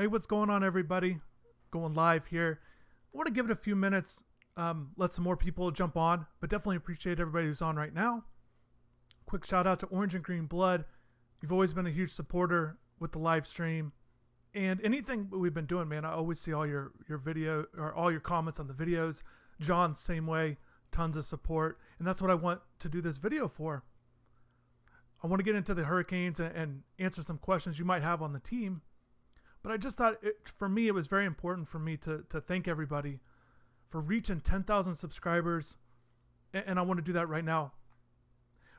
Hey, what's going on, everybody? Going live here. I want to give it a few minutes, let some more people jump on, but definitely appreciate everybody who's on right now. Quick shout out to Orange and Green Blood. You've always been a huge supporter with the live stream and anything we've been doing, man. I always see all your video or all your comments on the videos. John, same way, tons of support. And that's what I want to do this video for. I want to get into the Hurricanes and answer some questions you might have on the team. But I just thought, for me, it was very important for me to thank everybody for reaching 10,000 subscribers. And I want to do that right now.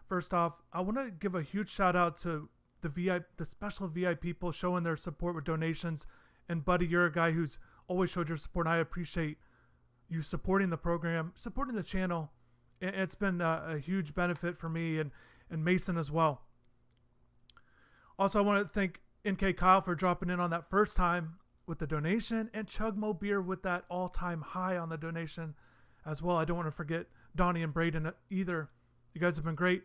First off, I want to give a huge shout out to the special VI people showing their support with donations. And Buddy, you're a guy who's always showed your support. And I appreciate you supporting the program, supporting the channel. It's been a huge benefit for me and Mason as well. Also, I want to thank NK Kyle for dropping in on that first time with the donation, and Chugmo Beer with that all-time high on the donation as well. I don't want to forget Donnie and Braden either. You guys have been great.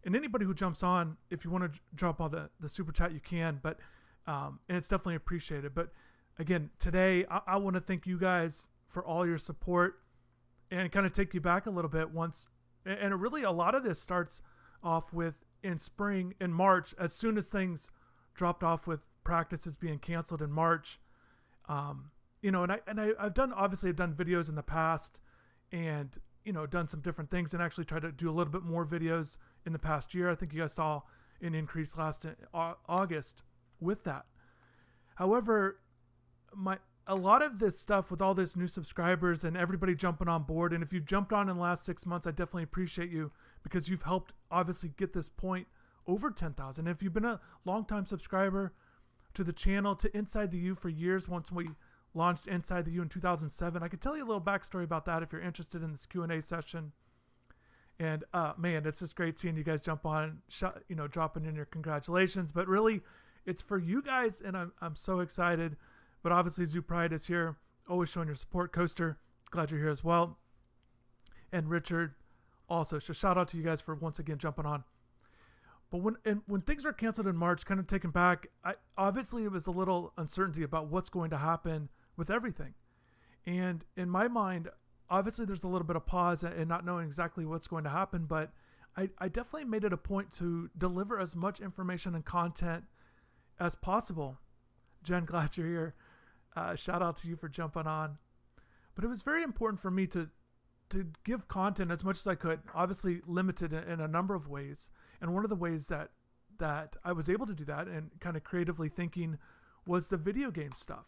And anybody who jumps on, if you want to drop on the super chat, you can. But and it's definitely appreciated. But again, today I want to thank you guys for all your support and kind of take you back a little bit once. And really, a lot of this starts off with in spring, in March, as soon as things dropped off with practices being canceled in March. And I've done videos in the past and, done some different things and actually tried to do a little bit more videos in the past year. I think you guys saw an increase last August with that. However, a lot of this stuff with all this new subscribers and everybody jumping on board. And if you've jumped on in the last 6 months, I definitely appreciate you because you've helped obviously get this point over 10,000. If you've been a longtime subscriber to the channel, to InsideTheU for years, once we launched InsideTheU in 2007, I could tell you a little backstory about that if you're interested in this Q&A session. And man, it's just great seeing you guys jump on, dropping in your congratulations. But really, it's for you guys, and I'm so excited. But obviously, Zoo Pride is here, always showing your support. Coaster, glad you're here as well. And Richard also. So shout out to you guys for once again jumping on. But when things were canceled in March, kind of taken back, obviously it was a little uncertainty about what's going to happen with everything. And in my mind, obviously there's a little bit of pause and not knowing exactly what's going to happen. But I definitely made it a point to deliver as much information and content as possible. Jen, glad you're here. Shout out to you for jumping on. But it was very important for me to give content as much as I could, obviously limited in a number of ways. And one of the ways that I was able to do that and kind of creatively thinking was the video game stuff.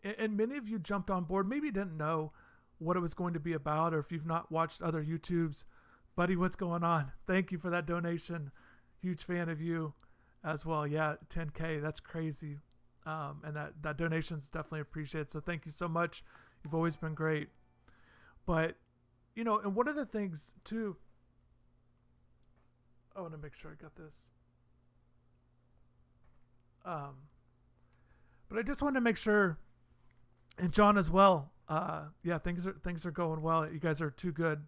And many of you jumped on board, maybe didn't know what it was going to be about, or if you've not watched other YouTubes. Buddy, what's going on? Thank you for that donation. Huge fan of you as well. Yeah, 10K, that's crazy. And that donation's definitely appreciated. So thank you so much. You've always been great. But, and one of the things too, I want to make sure I got this. But I just wanted to make sure, and John as well. Yeah, things are going well. You guys are too good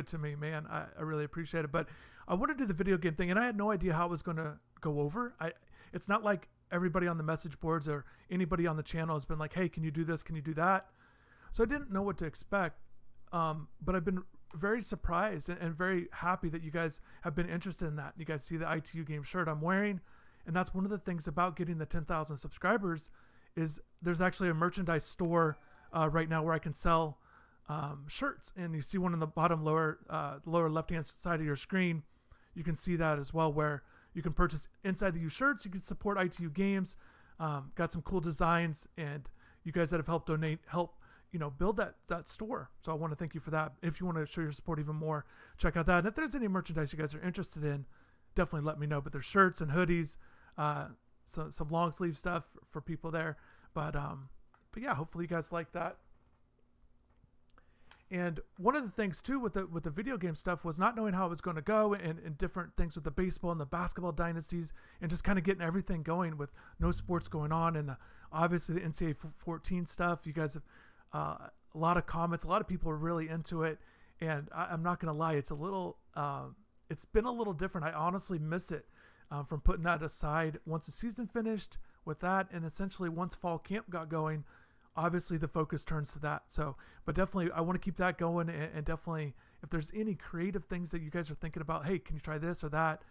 to me, man. I really appreciate it. But I want to do the video game thing, and I had no idea how it was going to go over. It's not like everybody on the message boards or anybody on the channel has been like, hey, can you do this? Can you do that? So I didn't know what to expect. But I've been very surprised and very happy that you guys have been interested in that. You guys see the ITU game shirt I'm wearing. And that's one of the things about getting the 10,000 subscribers is there's actually a merchandise store right now where I can sell shirts. And you see one in the bottom lower left-hand side of your screen. You can see that as well, where you can purchase InsideTheU shirts. You can support ITU games. Got some cool designs, and you guys that have helped build that store. So I want to thank you for that. If you want to show your support even more, check out that. And if there's any merchandise you guys are interested in, definitely let me know. But there's shirts and hoodies, some long sleeve stuff for people there. But yeah, hopefully you guys like that. And one of the things too with the video game stuff was not knowing how it was going to go, and different things with the baseball and the basketball dynasties, and just kind of getting everything going with no sports going on, and obviously the NCAA 14 stuff. You guys have a lot of comments. A lot of people are really into it, and I'm not going to lie, it's been a little different. I honestly miss it from putting that aside once the season finished, with that. And essentially once fall camp got going, obviously the focus turns to that. So, but definitely I want to keep that going, and definitely if there's any creative things that you guys are thinking about, hey, can you try this or that?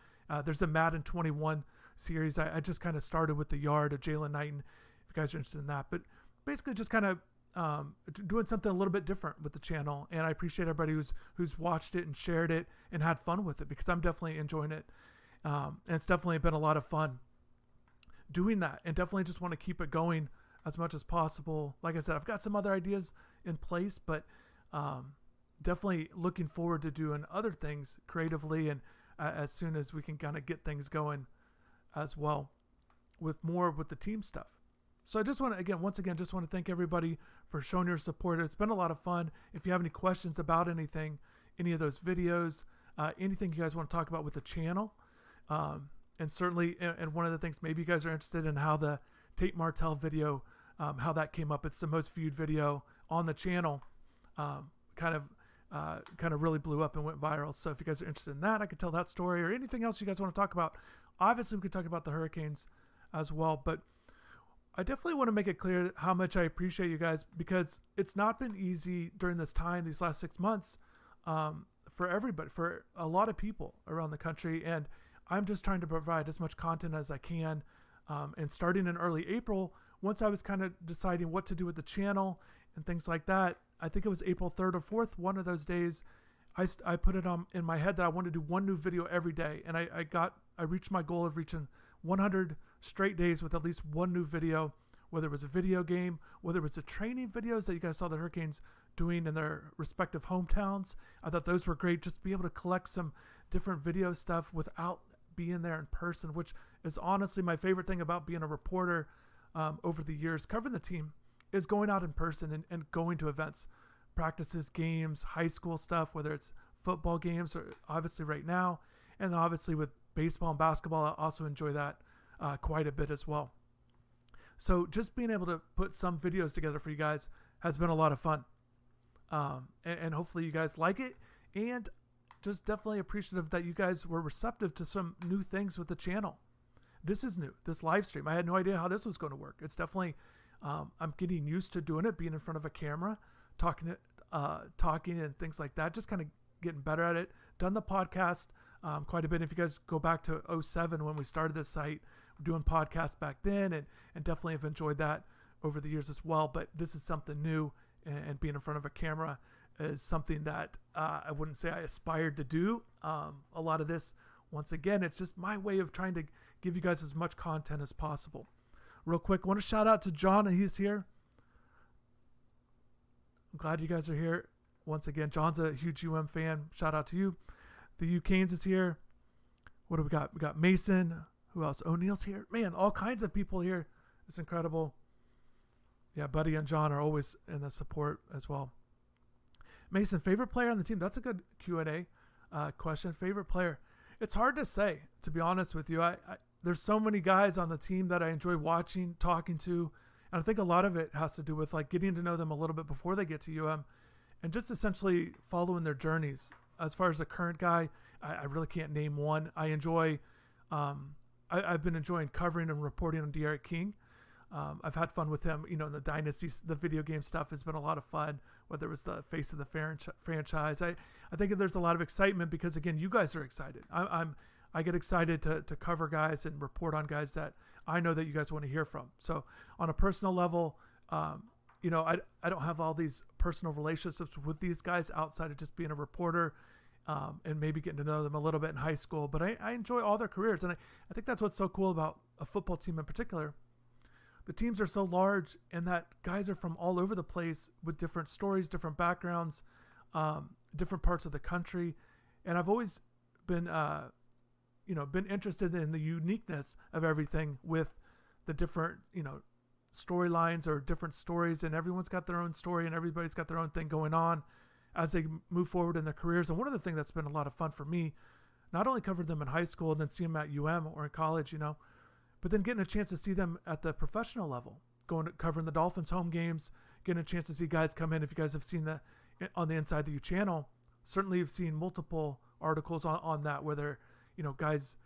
There's a Madden 21 series. I just kind of started with the yard of Jalen Knighton, if you guys are interested in that. But basically just kind of doing something a little bit different with the channel. And I appreciate everybody who's watched it and shared it and had fun with it, because I'm definitely enjoying it. And it's definitely been a lot of fun doing that, and definitely just want to keep it going as much as possible. Like I said, I've got some other ideas in place, but definitely looking forward to doing other things creatively, and as soon as we can kind of get things going as well with the team stuff. So I just want to, once again, just want to thank everybody for showing your support. It's been a lot of fun. If you have any questions about anything, any of those videos, anything you guys want to talk about with the channel, and certainly, and one of the things, maybe you guys are interested in how the Tate Martell video, how that came up. It's the most viewed video on the channel. Kind of really blew up and went viral. So if you guys are interested in that, I could tell that story, or anything else you guys want to talk about. Obviously, we could talk about the Hurricanes as well, but I definitely want to make it clear how much I appreciate you guys, because it's not been easy during this time, these last 6 months, for everybody, for a lot of people around the country. And I'm just trying to provide as much content as I can. And starting in early April, once I was kind of deciding what to do with the channel and things like that, I think it was April 3rd or 4th, one of those days, I put it in my head that I wanted to do one new video every day. And I reached my goal of reaching 100 straight days with at least one new video, whether it was a video game, whether it was the training videos that you guys saw the Hurricanes doing in their respective hometowns. I thought those were great, just to be able to collect some different video stuff without being there in person, which is honestly my favorite thing about being a reporter over the years covering the team, is going out in person and going to events, practices, games, high school stuff, whether it's football games or obviously right now, and obviously with baseball and basketball, I also enjoy that quite a bit as well. So just being able to put some videos together for you guys has been a lot of fun. And hopefully you guys like it, and just definitely appreciative that you guys were receptive to some new things with the channel. This is new, this live stream. I had no idea how this was going to work. It's definitely, I'm getting used to doing it, being in front of a camera, talking and things like that, just kind of getting better at it. Done the podcast quite a bit. If you guys go back to 2007 when we started this site, we're doing podcasts back then, and definitely have enjoyed that over the years as well. But this is something new, and being in front of a camera is something that I wouldn't say I aspired to do. A lot of this, once again, it's just my way of trying to give you guys as much content as possible. Real quick, I want to shout out to John, and he's here. I'm glad you guys are here. Once again, John's a huge fan. Shout out to you. The U Canes is here. What do we got? We got Mason. Who else? O'Neill's here. Man, all kinds of people here. It's incredible. Yeah, Buddy and John are always in the support as well. Mason, favorite player on the team? That's a good Q&A question. Favorite player? It's hard to say, to be honest with you. There's so many guys on the team that I enjoy watching, talking to, and I think a lot of it has to do with like getting to know them a little bit before they get to UM, and just essentially following their journeys. As far as the current guy, I really can't name one. I enjoy, I've been enjoying covering and reporting on De'Aaron King. I've had fun with him, in the Dynasty, the video game stuff has been a lot of fun, whether it was the face of the franchise. I think there's a lot of excitement because, again, you guys are excited. I get excited to cover guys and report on guys that I know that you guys want to hear from. So on a personal level, I don't have all these personal relationships with these guys outside of just being a reporter and maybe getting to know them a little bit in high school. But I enjoy all their careers. And I think that's what's so cool about a football team in particular. The teams are so large, and that guys are from all over the place with different stories, different backgrounds, different parts of the country. And I've always been, been interested in the uniqueness of everything with the different, storylines or different stories, and everyone's got their own story and everybody's got their own thing going on as they move forward in their careers. And one of the things that's been a lot of fun for me, not only covered them in high school and then see them at UM or in college, but then getting a chance to see them at the professional level, covering the Dolphins home games, getting a chance to see guys come in. If you guys have seen that on the InsideTheU channel, certainly you've seen multiple articles on that where they're, guys,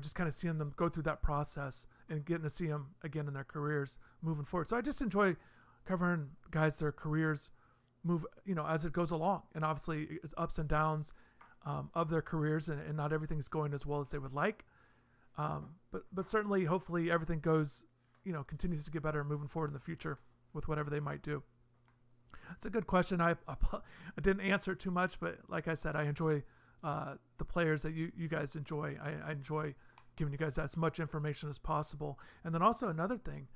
just kind of seeing them go through that process and getting to see them again in their careers moving forward. So I just enjoy covering guys, their careers move, as it goes along. And obviously it's ups and downs of their careers, and not everything's going as well as they would like. But certainly, hopefully everything goes, continues to get better moving forward in the future with whatever they might do. It's a good question. I didn't answer it too much, but like I said, I enjoy the players that you guys enjoy. I enjoy giving you guys as much information as possible. And then also another thing,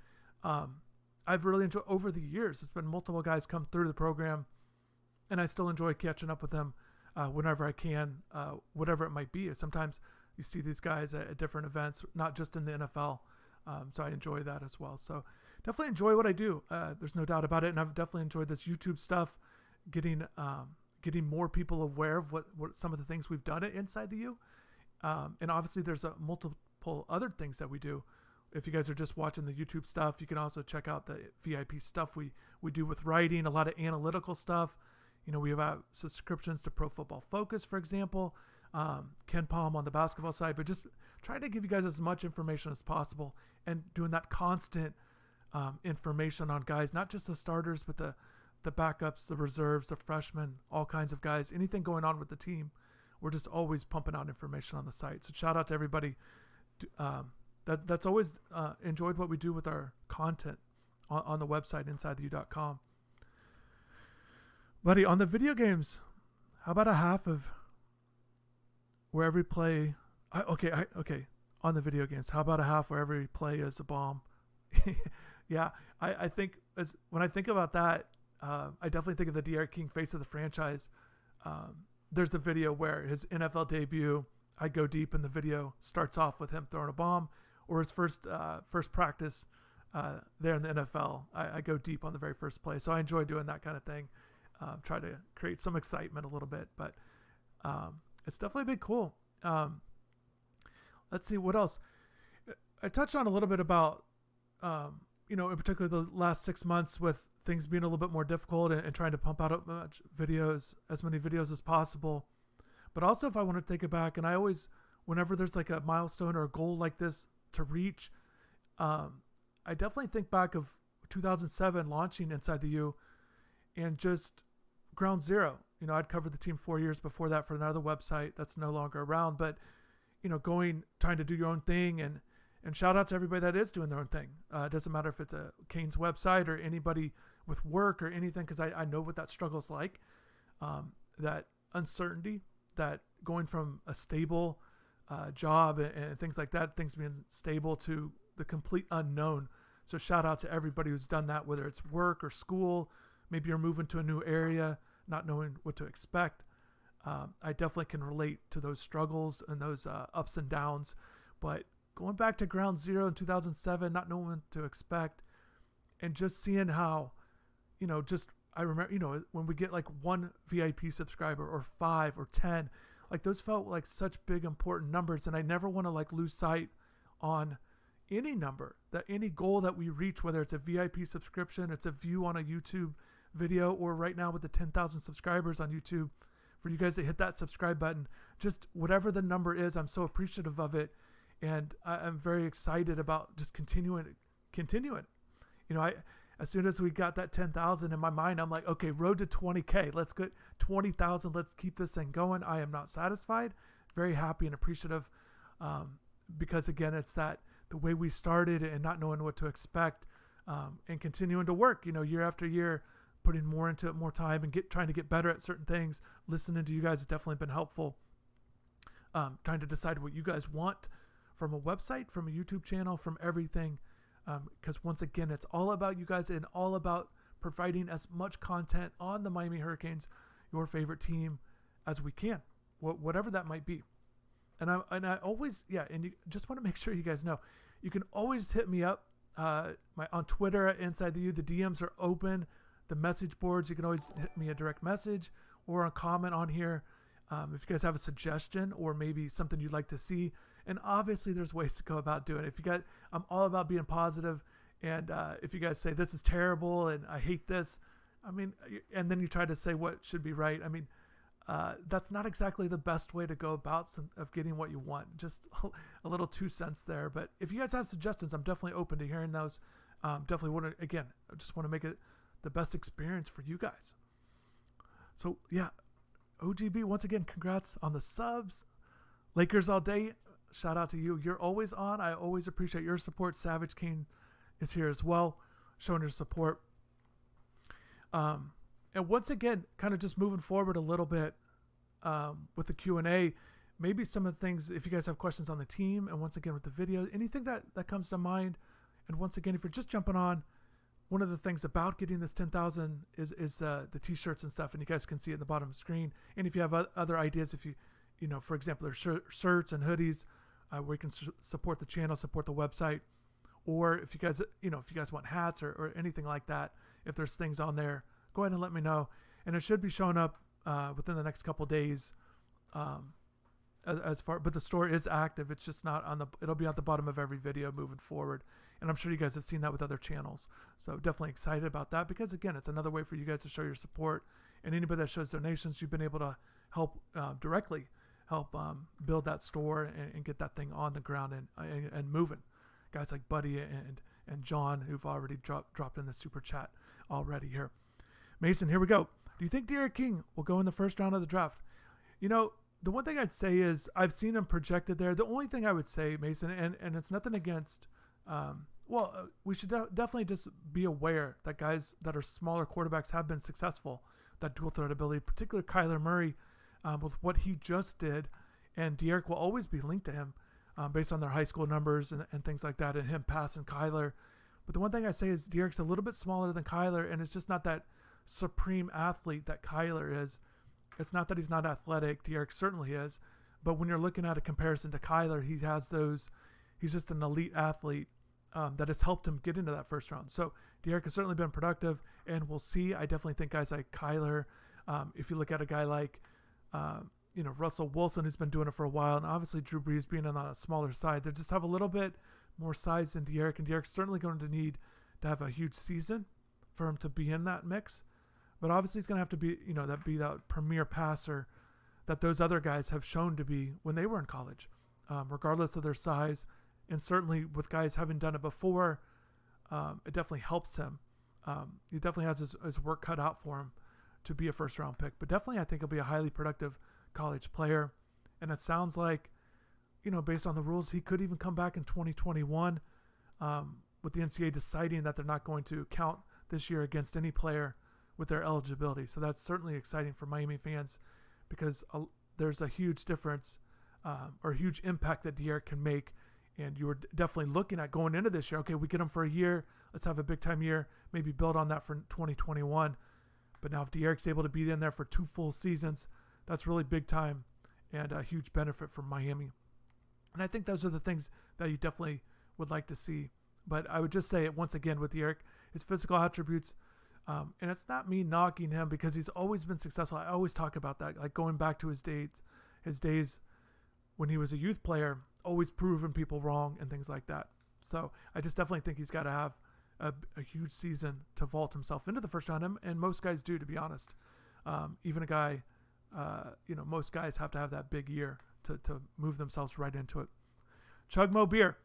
I've really enjoyed over the years. There's been multiple guys come through the program, and I still enjoy catching up with them whenever I can, whatever it might be. Sometimes you see these guys at different events, not just in the NFL. So I enjoy that as well. So definitely enjoy what I do. There's no doubt about it. And I've definitely enjoyed this YouTube stuff, getting more people aware of what some of the things we've done at InsideTheU. And obviously there's multiple other things that we do. If you guys are just watching the YouTube stuff, you can also check out the VIP stuff we do with writing, a lot of analytical stuff. We have subscriptions to Pro Football Focus, for example, Ken Palm on the basketball side, but just trying to give you guys as much information as possible and doing that constant information on guys, not just the starters, but the backups, the reserves, the freshmen, all kinds of guys, anything going on with the team. We're just always pumping out information on the site. So shout out to everybody that's always enjoyed what we do with our content on the website, InsideTheU.com. Buddy, on the video games, how about a half of where every play... Okay. On the video games, how about a half where every play is a bomb? Yeah, I think when I think about that, I definitely think of the D.R. King, face of the franchise. There's the video where his NFL debut, I go deep, and the video starts off with him throwing a bomb, or his first practice there in the NFL. I go deep on the very first play. So I enjoy doing that kind of thing. Try to create some excitement a little bit, but it's definitely been cool. Let's see what else. I touched on a little bit about, in particular the last 6 months with things being a little bit more difficult and trying to pump out as many videos as possible. But also, if I want to take it back, and I always, whenever there's like a milestone or a goal like this to reach, I definitely think back of 2007 launching InsideTheU and just ground zero. I'd covered the team 4 years before that for another website that's no longer around, but trying to do your own thing, and shout out to everybody that is doing their own thing. It doesn't matter if it's a Kane's website or anybody with work or anything, because I know what that struggle's like. That uncertainty, that going from a stable job and things like that, things being stable, to the complete unknown. So shout out to everybody who's done that, whether it's work or school. Maybe you're moving to a new area, not knowing what to expect. I definitely can relate to those struggles and those ups and downs. But going back to ground zero in 2007, not knowing what to expect, and just seeing how, I remember, when we get like one VIP subscriber or 5 or 10, like those felt like such big, important numbers. And I never want to like lose sight on any number, that any goal that we reach, whether it's a VIP subscription, it's a view on a YouTube video, or right now with the 10,000 subscribers on YouTube, for you guys to hit that subscribe button, just whatever the number is, I'm so appreciative of it. And I'm very excited about just continuing. As soon as we got that 10,000 in my mind, I'm like, okay, road to 20K. Let's get 20,000. Let's keep this thing going. I am not satisfied. Very happy and appreciative. Because again, it's the way we started and not knowing what to expect, and continuing to work, year after year, putting more into it, more time, and trying to get better at certain things. Listening to you guys has definitely been helpful. Trying to decide what you guys want from a website, from a YouTube channel, from everything. Because once again, it's all about you guys and all about providing as much content on the Miami Hurricanes, your favorite team, as we can, whatever that might be. And I always, and you just want to make sure you guys know, you can always hit me up on Twitter at InsideTheU. The DMs are open. The message boards, you can always hit me a direct message or a comment on here. If you guys have a suggestion or maybe something you'd like to see. And obviously there's ways to go about doing it. I'm all about being positive. And if you guys say this is terrible and I hate this, and then you try to say what should be right. that's not exactly the best way to go about of getting what you want. Just a little 2 cents there. But if you guys have suggestions, I'm definitely open to hearing those. Definitely want to, again, I just want to make it the best experience for you guys. So yeah, OGB, once again, congrats on the subs. Lakers all day. Shout out to you. You're always on. I always appreciate your support. Savage King is here as well, showing your support. And once again, kind of just moving forward a little bit with the Q&A, maybe some of the things, if you guys have questions on the team, and once again with the video, anything that comes to mind. And once again, if you're just jumping on, one of the things about getting this 10,000 is the t-shirts and stuff, and you guys can see it in the bottom of the screen. And if you have other ideas, if you know, for example, there's shirts and hoodies where you can support the channel, support the website, or if you guys want hats or anything like that, if there's things on there, go ahead and let me know. And it should be showing up within the next couple days. But the store is active. It's just not it'll be at the bottom of every video moving forward. And I'm sure you guys have seen that with other channels. So definitely excited about that, because again, it's another way for you guys to show your support. And anybody that shows donations, you've been able to help directly help build that store and get that thing on the ground and moving. Guys like Buddy and John, who've already dropped in the super chat already here. Mason, here we go. Do you think D'Eriq King will go in the first round of the draft? You know, the one thing I'd say is I've seen him projected there. The only thing I would say, Mason, and it's nothing against, we should definitely just be aware that guys that are smaller quarterbacks have been successful, that dual threat ability, particularly Kyler Murray, with what he just did. And D'Eriq will always be linked to him based on their high school numbers and things like that, and him passing Kyler. But the one thing I say is D'Eriq's a little bit smaller than Kyler, and it's just not that supreme athlete that Kyler is. It's not that he's not athletic. D'Eriq certainly is. But when you're looking at a comparison to Kyler, he has those. He's just an elite athlete that has helped him get into that first round. So D'Eriq has certainly been productive, and we'll see. I definitely think guys like Kyler, if you look at a guy like, Russell Wilson, who's been doing it for a while, and obviously Drew Brees being on a smaller side, they just have a little bit more size than D'Eriq, and D'Eriq's certainly going to need to have a huge season for him to be in that mix. But obviously he's going to have to be, that premier passer that those other guys have shown to be when they were in college, regardless of their size. And certainly with guys having done it before, it definitely helps him. He definitely has his work cut out for him to be a first-round pick. But definitely I think he'll be a highly productive college player. And it sounds like, based on the rules, he could even come back in 2021 with the NCAA deciding that they're not going to count this year against any player with their eligibility. So that's certainly exciting for Miami fans, because there's a huge difference or huge impact that D'Eriq can make. And you were definitely looking at going into this year, okay, we get him for a year, let's have a big time year, maybe build on that for 2021. But now if D'Eriq's able to be in there for 2 full seasons, that's really big time and a huge benefit for Miami. And I think those are the things that you definitely would like to see. But I would just say it once again with D'Eriq, his physical attributes, and it's not me knocking him, because he's always been successful. I always talk about that, like going back to his days when he was a youth player, always proving people wrong and things like that. So I just definitely think he's got to have a huge season to vault himself into the first round, and most guys do, to be honest. Even a guy, most guys have to have that big year to move themselves right into it. Chugmo Beer,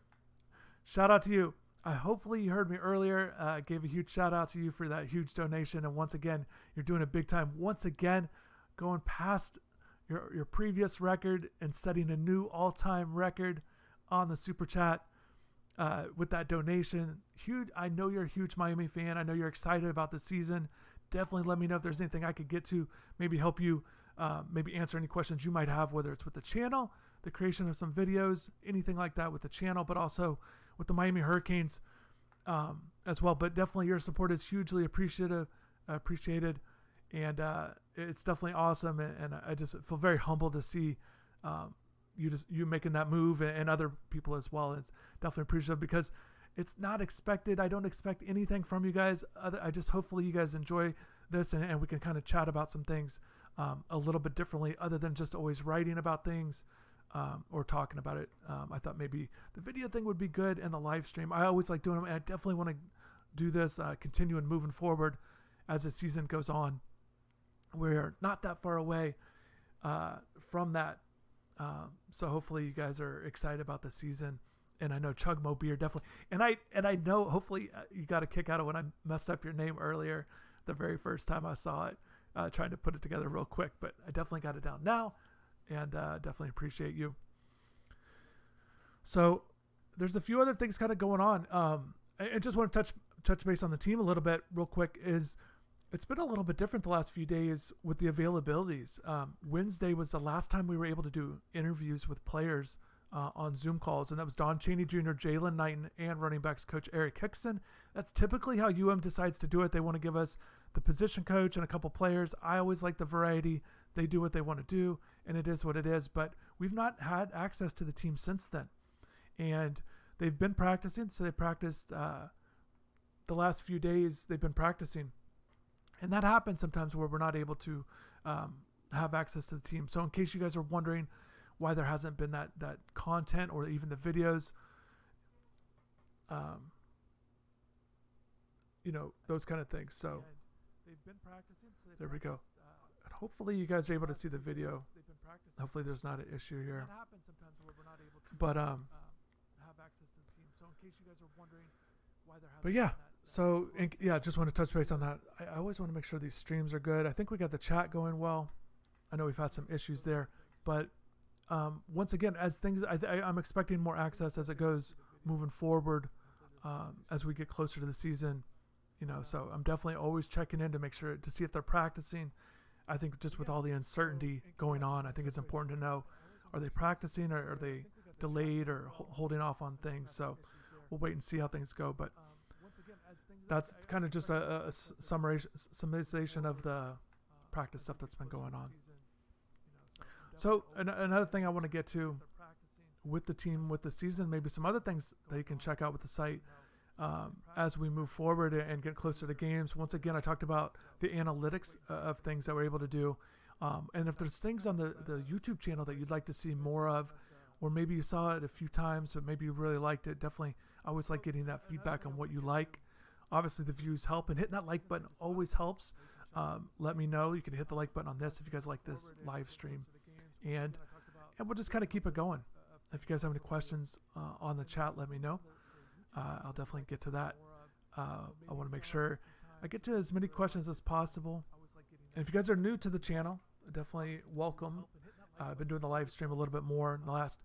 shout out to you. Hopefully you heard me earlier. I gave a huge shout out to you for that huge donation. And once again, you're doing it big time. Once again, going past your previous record and setting a new all-time record on the Super Chat with that donation. Huge. I know you're a huge Miami fan. I know you're excited about the season. Definitely let me know if there's anything I could get to, maybe help you, maybe answer any questions you might have, whether it's with the channel, the creation of some videos, anything like that with the channel, but also with the Miami Hurricanes as well. But definitely your support is hugely appreciated. And it's definitely awesome. And I just feel very humbled to see you making that move, and other people as well. It's definitely appreciative, because it's not expected. I don't expect anything from you guys. I just hopefully you guys enjoy this, and we can kind of chat about some things a little bit differently, other than just always writing about things or talking about it. I thought maybe the video thing would be good, and the live stream. I always like doing them, and I definitely want to do this, continue and moving forward as the season goes on. We're not that far away. from that. So hopefully you guys are excited about the season. And I know Chug Mo Beer definitely. And I know hopefully you got a kick out of when I messed up your name earlier, the very first time I saw it, trying to put it together real quick. But I definitely got it down now, and definitely appreciate you. So there's a few other things kind of going on. I just want to touch base on the team a little bit real quick. It's been a little bit different the last few days with the availabilities. Wednesday was the last time we were able to do interviews with players on Zoom calls, and that was Don Chaney Jr., Jalen Knighton, and running backs coach Eric Hickson. That's typically how UM decides to do it. They want to give us the position coach and a couple players. I always like the variety. They do what they want to do, and it is what it is. But we've not had access to the team since then. And they've been practicing, so they practiced the last few days. They've been practicing. And that happens sometimes where we're not able to have access to the team. So in case you guys are wondering why there hasn't been that content or even the videos, those kind of things. So they've been practicing. So there we go. And hopefully you guys are able to see the video. Hopefully there's not an issue here. That happens sometimes where we're not able to have access to the team. So in case you guys are wondering why there hasn't been that. So, just want to touch base on that. I always want to make sure these streams are good. I think we got the chat going well. I know we've had some issues there. But once again, as things, I'm expecting more access as it goes moving forward as we get closer to the season. So I'm definitely always checking in to make sure to see if they're practicing. I think just with all the uncertainty going on, I think it's important to know, are they practicing or are they delayed or holding off on things? So we'll wait and see how things go. But that's kind of just a summarization of the practice stuff that's been going on. So another thing I want to get to with the team, with the season, maybe some other things that you can check out with the site as we move forward and get closer to games. Once again, I talked about the analytics of things that we're able to do. And if there's things on the YouTube channel that you'd like to see more of, or maybe you saw it a few times, but maybe you really liked it, definitely, I always like getting that feedback on what you like. Obviously, the views help, and hitting that like button always helps. Let me know. You can hit the like button on this if you guys like this live stream. And we'll just kind of keep it going. If you guys have any questions on the chat, let me know. I'll definitely get to that. I want to make sure I get to as many questions as possible. And if you guys are new to the channel, definitely welcome. I've been doing the live stream a little bit more in the last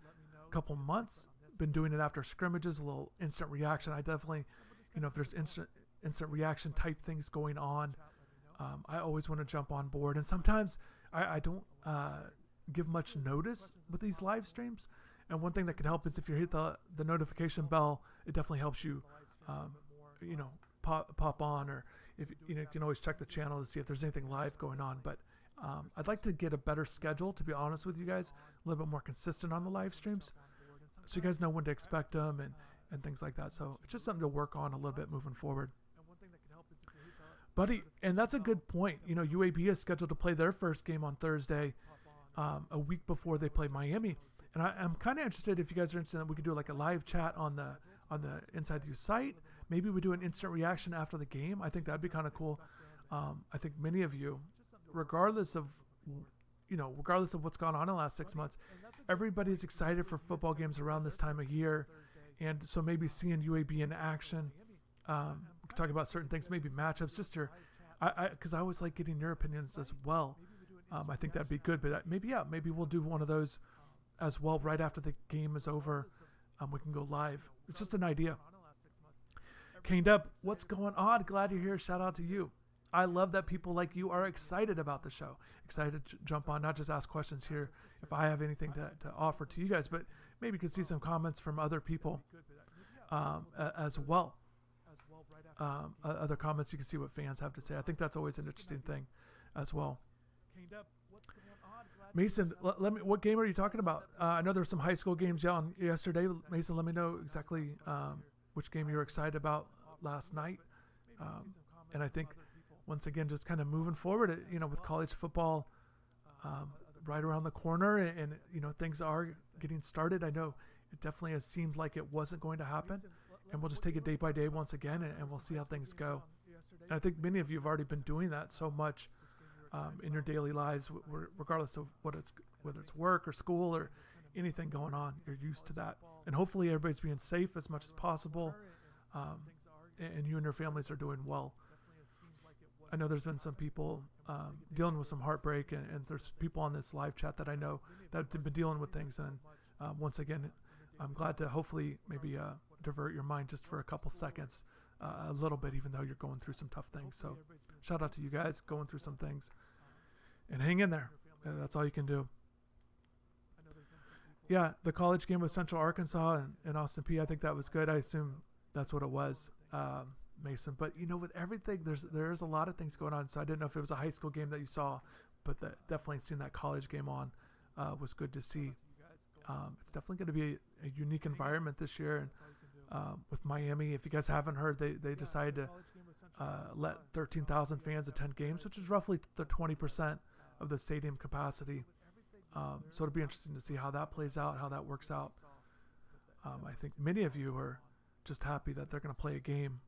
couple months. Been doing it after scrimmages, a little instant reaction. I definitely, if there's instant reaction type things going on, I always want to jump on board. And sometimes I don't give much notice with these live streams. And one thing that can help is if you hit the notification bell, it definitely helps you, pop on, or if you can always check the channel to see if there's anything live going on. But I'd like to get a better schedule, to be honest with you guys, a little bit more consistent on the live streams, so you guys know when to expect them and things like that. So it's just something to work on a little bit moving forward. Buddy, and that's a good point. UAB is scheduled to play their first game on Thursday, a week before they play Miami. And I'm kind of interested, if you guys are interested, we could do like a live chat on the InsideTheU site. Maybe we do an instant reaction after the game. I think that'd be kind of cool. I think many of you, regardless of what's gone on in the last 6 months, everybody's excited for football games around this time of year. And so maybe seeing UAB in action, we could talk about certain things, maybe matchups, because I always like getting your opinions as well. I think that'd be good, but maybe we'll do one of those as well right after the game is over. We can go live. It's just an idea. Caned Up, what's going on? Glad you're here. Shout out to you. I love that people like you are excited about the show, excited to jump on, not just ask questions here if I have anything to offer to you guys, but maybe you can see some comments from other people as well. Other comments, you can see what fans have to say. I think that's always an interesting thing as well. Mason, what game are you talking about? I know there were some high school games on yesterday. Mason, let me know exactly which game you were excited about last night. And I think, once again, just kind of moving forward, with college football right around the corner, and things are getting started. I know it definitely has seemed like it wasn't going to happen, and we'll just take it day by day once again, and we'll see how things go. And I think many of you have already been doing that so much in your daily lives, regardless of whether it's work or school or anything going on. You're used to that, and hopefully everybody's being safe as much as possible, and you and your families are doing well. I know there's been some people dealing with some heartbreak, and there's people on this live chat that I know that have been dealing with things. And once again, I'm glad to hopefully maybe divert your mind just for a couple seconds, a little bit, even though you're going through some tough things. So shout out to you guys going through some things, and hang in there. That's all you can do. Yeah, the college game with Central Arkansas and Austin Peay, I think that was good. I assume that's what it was. Mason, but with everything, there's a lot of things going on, so I didn't know if it was a high school game that you saw, but definitely seeing that college game on was good to see. It's definitely going to be a unique environment this year, and with Miami, if you guys haven't heard, they decided to let 13,000 fans attend games, which is roughly the 20% of the stadium capacity. So it'll be interesting to see how that plays out, how that works out. I think many of you are just happy that they're going to play a game.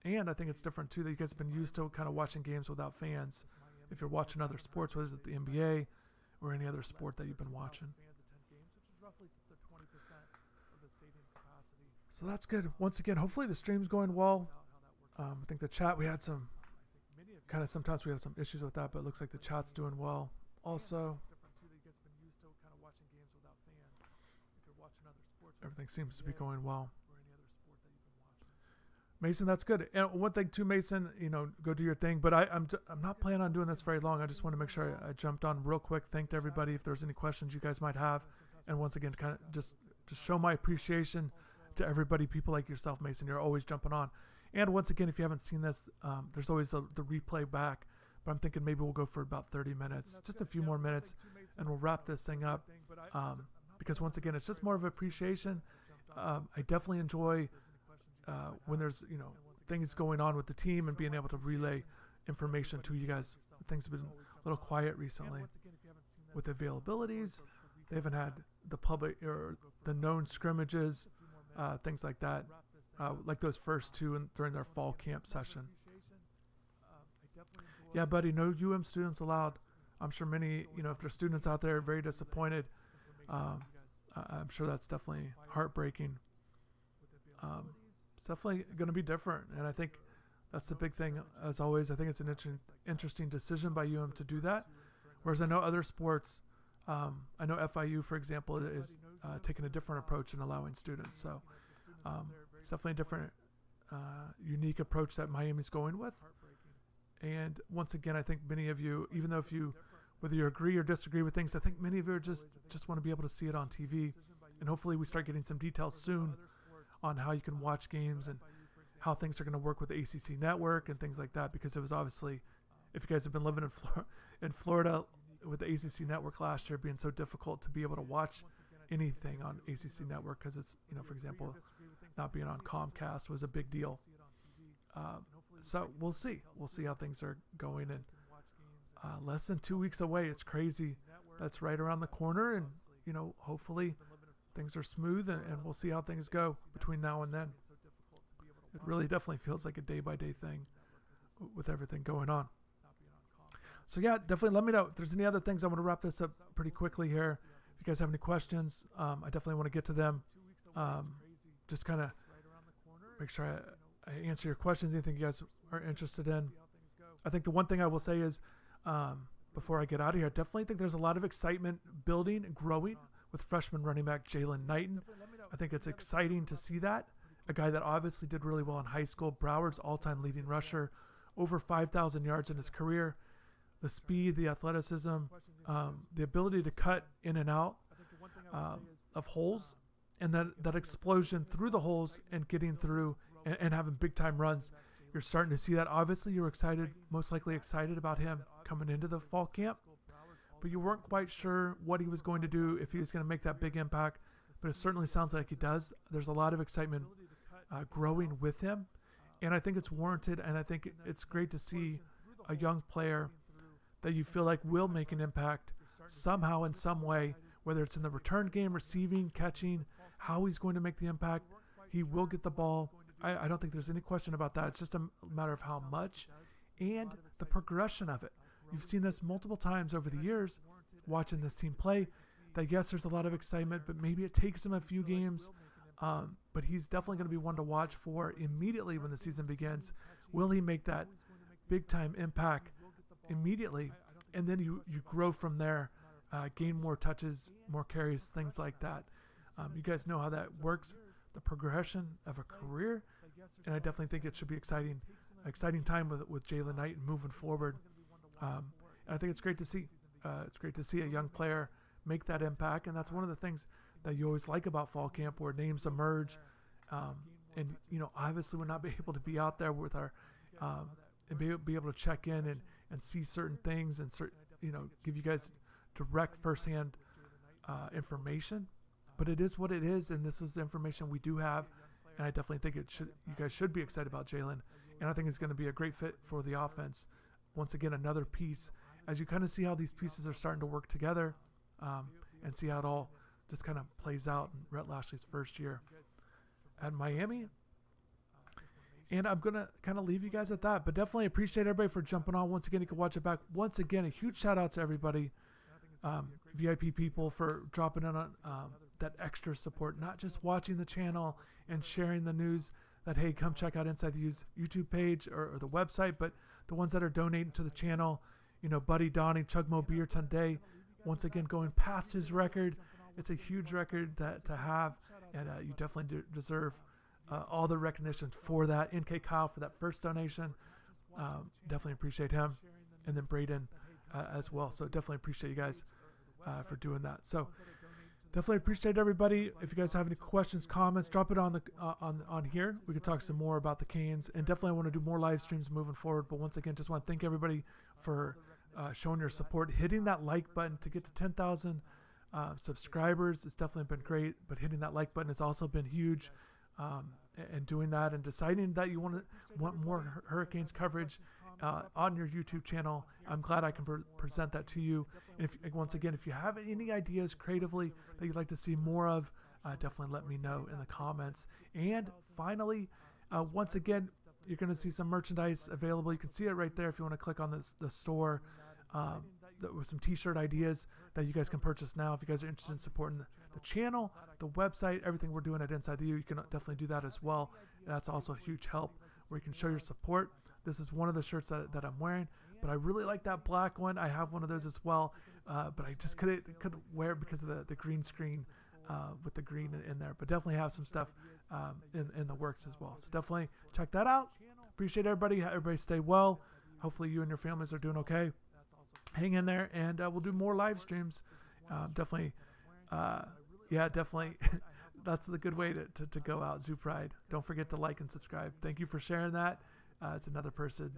And I think it's different, too, that you guys have been used to kind of watching games without fans. If you're watching other sports, whether it's the NBA or any other sport that you've been watching. So that's good. Once again, hopefully the stream's going well. I think the chat, we had some kind of, sometimes we have some issues with that, but it looks like the chat's doing well. Also, everything seems to be going well. Mason, that's good. And one thing too, Mason, go do your thing. But I'm not planning on doing this very long. I just want to make sure I jumped on real quick. Thanked everybody. If there's any questions you guys might have, and once again, kind of just show my appreciation to everybody. People like yourself, Mason, you're always jumping on. And once again, if you haven't seen this, there's always the replay back. But I'm thinking maybe we'll go for about 30 minutes, just a few more minutes, and we'll wrap this thing up. Because once again, it's just more of appreciation. I definitely enjoy when there's things going on with the team and being able to relay information to you guys. Things have been a little quiet recently with availabilities. They haven't had the public or the known scrimmages, things like that, like those first two during their fall camp session. Yeah, buddy, no students allowed. I'm sure many, if there's students out there very disappointed, I'm sure that's definitely heartbreaking. Definitely going to be different, and I think that's the big thing. As always, I think it's an interesting decision by to do that, whereas I know other sports, I know FIU, for example, is taking a different approach in allowing students. So it's definitely a different, unique approach that Miami's going with. And once again, I think many of you, even though whether you agree or disagree with things, I think many of you are just want to be able to see it on TV, and hopefully we start getting some details soon on how you can watch games and how things are going to work with the ACC network and things like that, because it was obviously, if you guys have been living in Florida with the ACC network last year being so difficult to be able to watch anything on ACC network, because it's, for example, not being on Comcast was a big deal. So we'll see how things are going, and less than 2 weeks away. It's crazy. That's right around the corner, and hopefully things are smooth, and we'll see how things go between now and then. It really definitely feels like a day-by-day thing with everything going on. So yeah, definitely let me know if there's any other things. I want to wrap this up pretty quickly here. If you guys have any questions, I definitely want to get to them. Just kind of make sure I answer your questions, anything you guys are interested in. I think the one thing I will say is, before I get out of here, I definitely think there's a lot of excitement building and growing with freshman running back Jalen Knighton. I think it's exciting to see that. A guy that obviously did really well in high school, Broward's all-time leading rusher, over 5,000 yards in his career. The speed, the athleticism, the ability to cut in and out of holes, and that explosion through the holes and getting through and having big-time runs. You're starting to see that. Obviously, you're excited, most likely excited about him coming into the fall camp, but you weren't quite sure what he was going to do, if he was going to make that big impact, but it certainly sounds like he does. There's a lot of excitement growing with him, and I think it's warranted, and I think it's great to see a young player that you feel like will make an impact somehow in some way, whether it's in the return game, receiving, catching, how he's going to make the impact. He will get the ball. I don't think there's any question about that. It's just a matter of how much and the progression of it. you've seen this multiple times over the years watching this team play, that yes, there's a lot of excitement, but maybe it takes him a few games. But he's definitely going to be one to watch for immediately when the season begins. Will he make that big time impact immediately? And then you grow from there, gain more touches, more carries, things like that. You guys know how that works, the progression of a career. And I definitely think it should be exciting time with Jalen Knighton moving forward. And I think it's great to see. It's great to see a young player make that impact. And that's one of the things that you always like about fall camp, where names emerge. And, obviously we're not able to be out there with our, and be able to check in and see certain things and, give you guys direct firsthand information. But it is what it is, and this is the information we do have. And I definitely think you guys should be excited about Jalen. And I think it's going to be a great fit for the offense. Once again, another piece, as you kind of see how these pieces are starting to work together, and see how it all just kind of plays out in Rhett Lashley's first year at Miami. And I'm going to kind of leave you guys at that, but definitely appreciate everybody for jumping on. Once again, you can watch it back. Once again, a huge shout out to everybody, VIP people, for dropping in on that extra support, not just watching the channel and sharing the news that, hey, come check out InsideTheU's YouTube page or the website, but the ones that are donating to the channel, Buddy Donnie, Chugmo Beer today, once again, going past his record. It's a huge record to have, and you definitely deserve all the recognition for that. NK Kyle for that first donation. Definitely appreciate him. And then Braden as well. So definitely appreciate you guys for doing that. So definitely appreciate everybody. If you guys have any questions, comments, drop it on the on here. We could talk some more about the Canes, and definitely want to do more live streams moving forward. But once again, just want to thank everybody for showing your support, hitting that like button to get to 10,000 subscribers. It's definitely been great, but hitting that like button has also been huge. And doing that and deciding that you want more Hurricanes coverage on your YouTube channel. I'm glad I can present that to you. And once again, if you have any ideas creatively that you'd like to see more of, definitely let me know in the comments. And finally, once again, you're going to see some merchandise available. You can see it right there if you want to click on the store. With some t-shirt ideas that you guys can purchase now if you guys are interested in supporting the channel, the website, everything we're doing at InsideTheU. You can definitely do that as well. And that's also a huge help where you can show your support. This is one of the shirts that I'm wearing, but I really like that black one. I have one of those as well, but I just couldn't wear it because of the green screen with the green in there. But definitely have some stuff in the works as well. So definitely check that out. Appreciate everybody. Everybody stay well. Hopefully you and your families are doing okay. Hang in there, and we'll do more live streams. Definitely, definitely. That's the good way to go out. Zoo Pride. Don't forget to like and subscribe. Thank you for sharing that. It's another person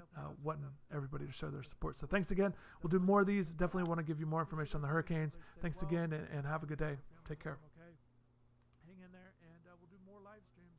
wanting everybody to show their support. So thanks again. We'll do more of these. Definitely want to give you more information on the Hurricanes. Thanks again, and have a good day. Take care. Hang in there, and we'll do more live streams.